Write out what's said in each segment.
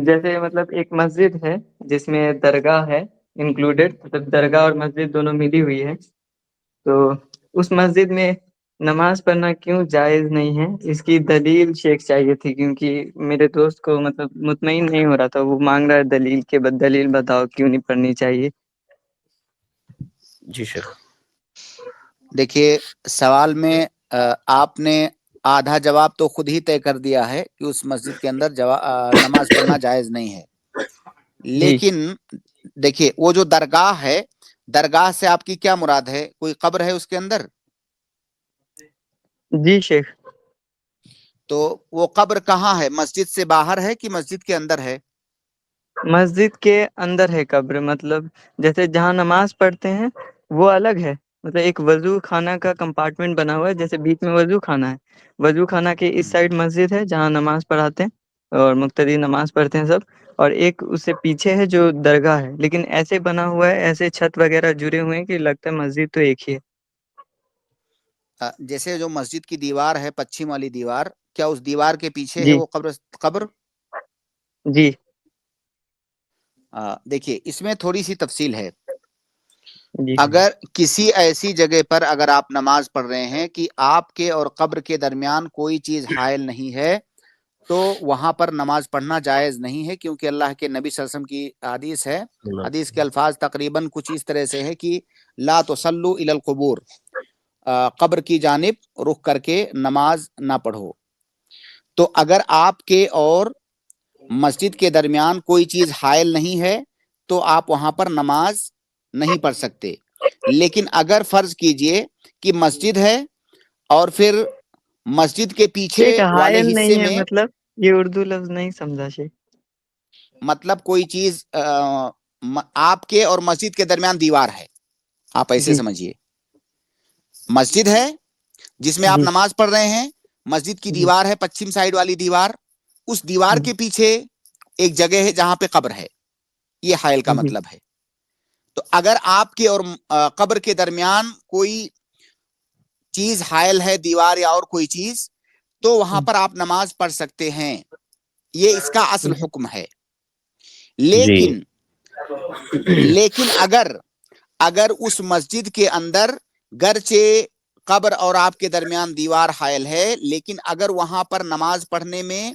جیسے مطلب ایک مسجد ہے جس میں درگاہ ہے انکلوڈیڈ، مطلب درگاہ اور مسجد دونوں ملی ہوئی ہے، تو اس مسجد میں نماز پڑھنا کیوں جائز نہیں ہے، اس کی دلیل شیخ چاہیے تھی، کیونکہ میرے دوست کو مطلب مطمئن نہیں ہو رہا تھا، وہ مانگ رہا ہے دلیل کے دلیل بتاؤ کیوں نہیں پڑھنی چاہیے۔ جی شیخ، دیکھیے سوال میں آپ نے آدھا جواب تو خود ہی طے کر دیا ہے کہ اس مسجد کے اندر نماز پڑھنا جائز نہیں ہے، جی لیکن دیکھیے وہ جو درگاہ ہے، درگاہ سے آپ کی کیا مراد ہے؟ کوئی قبر ہے اس کے اندر؟ جی شیخ۔ تو وہ قبر کہاں ہے؟ مسجد سے باہر ہے کہ مسجد کے اندر ہے؟ مسجد کے اندر ہے قبر، مطلب جیسے جہاں نماز پڑھتے ہیں وہ الگ ہے، مطلب ایک وضو خانہ کا کمپارٹمنٹ بنا ہوا ہے، جیسے بیچ میں وضو خانہ ہے، وضو خانہ کے اس سائڈ مسجد ہے جہاں نماز پڑھاتے ہیں اور مقتدی نماز پڑھتے ہیں سب، اور ایک اس سے پیچھے ہے جو درگاہ ہے، لیکن ایسے بنا ہوا ہے، ایسے چھت وغیرہ جڑے ہوئے ہیں کہ لگتا ہے مسجد تو ایک ہی ہے۔ جیسے جو مسجد کی دیوار ہے پچھم والی دیوار، کیا اس دیوار کے پیچھے ہے جی وہ قبر؟ جی دیکھیے اس میں تھوڑی سی تفصیل ہے۔ جی اگر کسی ایسی جگہ پر اگر آپ نماز پڑھ رہے ہیں کہ آپ کے اور قبر کے درمیان کوئی چیز حائل نہیں ہے، تو وہاں پر نماز پڑھنا جائز نہیں ہے، کیونکہ اللہ کے نبی صلی اللہ علیہ وسلم کی حدیث ہے، حدیث کے الفاظ تقریباً کچھ اس طرح سے ہے کہ لا تصلوا الی القبور، قبر کی جانب رخ کر کے نماز نہ پڑھو۔ تو اگر آپ کے اور مسجد کے درمیان کوئی چیز حائل نہیں ہے تو آپ وہاں پر نماز نہیں پڑھ سکتے، لیکن اگر فرض کیجئے کہ مسجد ہے اور پھر مسجد کے پیچھے شیخ والے حائل حصے نہیں ہے، میں، مطلب یہ اردو لفظ نہیں سمجھا شیخ۔ مطلب کوئی چیز آپ کے اور مسجد کے درمیان دیوار ہے، آپ ایسے جی سمجھیے مسجد ہے جس میں آپ جی نماز پڑھ رہے ہیں، مسجد کی جی دیوار ہے پچھم سائیڈ والی دیوار، اس دیوار کے پیچھے ایک جگہ ہے جہاں پہ قبر ہے، یہ حائل کا جی مطلب ہے۔ تو اگر آپ کے اور قبر کے درمیان کوئی چیز حائل ہے، دیوار یا اور کوئی چیز، تو وہاں پر آپ نماز پڑھ سکتے ہیں، یہ اس کا اصل حکم ہے۔ جی لیکن اگر اس مسجد کے اندر گرچہ قبر اور آپ کے درمیان دیوار حائل ہے، لیکن اگر وہاں پر نماز پڑھنے میں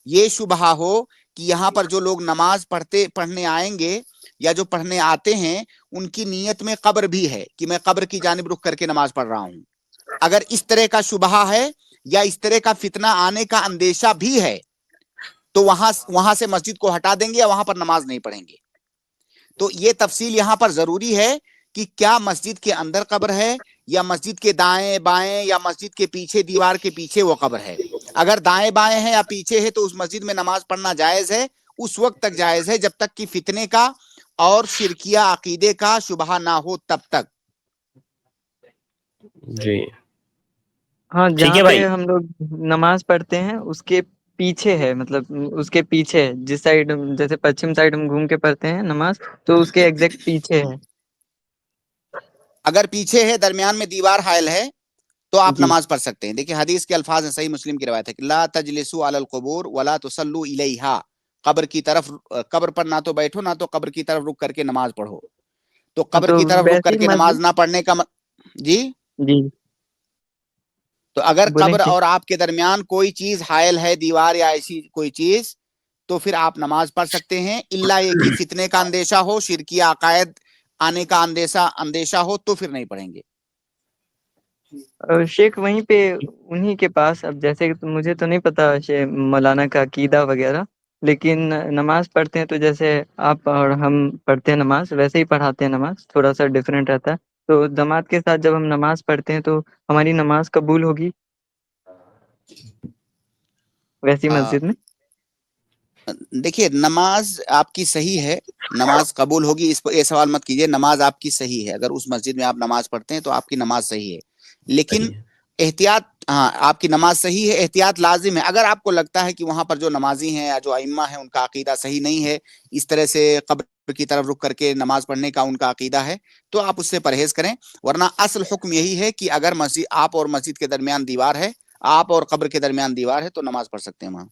یہ شبہ ہو کہ یہاں پر جو لوگ نماز پڑھنے آئیں گے یا جو پڑھنے آتے ہیں ان کی نیت میں قبر بھی ہے کہ میں قبر کی جانب رخ کر کے نماز پڑھ رہا ہوں، اگر اس طرح کا شبہ ہے یا اس طرح کا فتنہ آنے کا اندیشہ بھی ہے تو وہاں سے مسجد کو ہٹا دیں گے یا وہاں پر نماز نہیں پڑھیں گے۔ تو یہ تفصیل یہاں پر ضروری ہے کہ کیا مسجد کے اندر قبر ہے یا مسجد کے دائیں بائیں یا مسجد کے پیچھے دیوار کے پیچھے وہ قبر ہے۔ اگر دائیں بائیں ہے یا پیچھے ہے تو اس مسجد میں نماز پڑھنا جائز ہے، اس وقت تک جائز ہے جب تک کہ فتنے کا اور شرکیہ عقیدے کا شبہ نہ ہو، تب تک۔ جی ہاں، ٹھیک جہاں ہے پہ بھائی۔ ہم لوگ نماز پڑھتے ہیں اس کے پیچھے ہے، مطلب اس کے پیچھے جس سائڈ، جیسے پچھم سائڈ ہم گھوم کے پڑھتے ہیں نماز، تو اس کے ایگزیکٹ پیچھے ہے۔ اگر پیچھے ہے، درمیان میں دیوار حائل ہے، تو آپ جی نماز پڑھ سکتے ہیں۔ دیکھیں حدیث کے الفاظ ہیں، صحیح مسلم کی روایت ہے کہ لا تجلسوا علی القبور ولا تصلوا الیہا، قبر پر نہ تو بیٹھو نہ تو قبر کی طرف رک کر کے نماز پڑھو۔ تو ہاں، قبر تو کی طرف رک ویسے کر ہی کے نماز مسجد، نہ پڑھنے کا جی، جی تو اگر بولیں قبر کہ اور آپ کے درمیان کوئی چیز حائل ہے، دیوار یا ایسی کوئی چیز، تو پھر آپ نماز پڑھ سکتے ہیں، الا یہ کہ فتنے کا اندیشہ ہو، شرکیہ عقائد آنے کا اندیشہ ہو تو پھر نہیں پڑھیں گے۔ شیخ وہیں پہ انہی کے پاس، اب جیسے مجھے تو نہیں پتا مولانا کا عقیدہ وغیرہ، لیکن نماز پڑھتے ہیں تو جیسے آپ اور ہم پڑھتے ہیں نماز ویسے ہی پڑھاتے ہیں، نماز تھوڑا سا ڈفرینٹ رہتا ہے، تو جماعت کے ساتھ جب ہم نماز پڑھتے ہیں تو ہماری نماز قبول ہوگی ویسی مسجد میں؟ دیکھیے نماز آپ کی صحیح ہے، نماز قبول ہوگی، اس پر یہ سوال مت کیجئے، نماز آپ کی صحیح ہے، اگر اس مسجد میں آپ نماز پڑھتے ہیں تو آپ کی نماز صحیح ہے، لیکن صحیح ہے۔ احتیاط، ہاں آپ کی نماز صحیح ہے، احتیاط لازم ہے۔ اگر آپ کو لگتا ہے کہ وہاں پر جو نمازی ہیں یا جو ائمہ ہیں ان کا عقیدہ صحیح نہیں ہے، اس طرح سے قبر کی طرف رک کر کے نماز پڑھنے کا ان کا عقیدہ ہے، تو آپ اس سے پرہیز کریں، ورنہ اصل حکم یہی ہے کہ اگر مسجد آپ اور مسجد کے درمیان دیوار ہے، آپ اور قبر کے درمیان دیوار ہے، تو نماز پڑھ سکتے ہیں وہاں۔